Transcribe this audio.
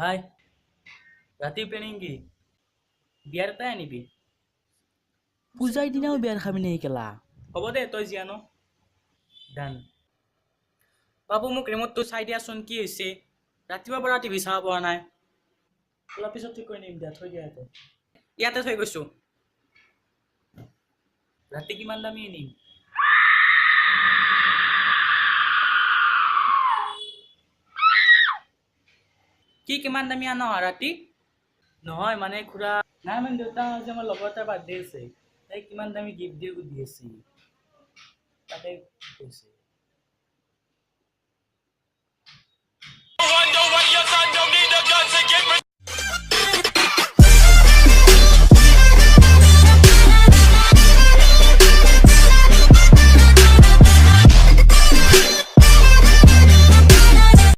হাই ৰাতি প্লেনিং কি বিয়াৰ এটাই আনিবি পূজাৰ দিনাও বিয়াৰ খাবি নে কেলা হ'ব দে তই জিয়ানো ডান বাবু মোক ৰিমোটটো চাই দিয়াচোন কি হৈছে ৰাতিপুৱাৰ পৰা টিভি চাব পৰা নাই অলপ পিছত ঠিক কৰি নিম দিয়া থৈ দিয়া ইয়াতে থৈ গৈছো ৰাতি কিমান দামী আনিম কি কিমান দামী আনো ৰাতি নহয় মানে খুৰা নাই মানে দেউতা আজি আমাৰ লগৰ এটা বাৰ্থডে আছে তাই কিমান দামী গিফ্ট দিয়ে সুধি আছে তাতে কৈছে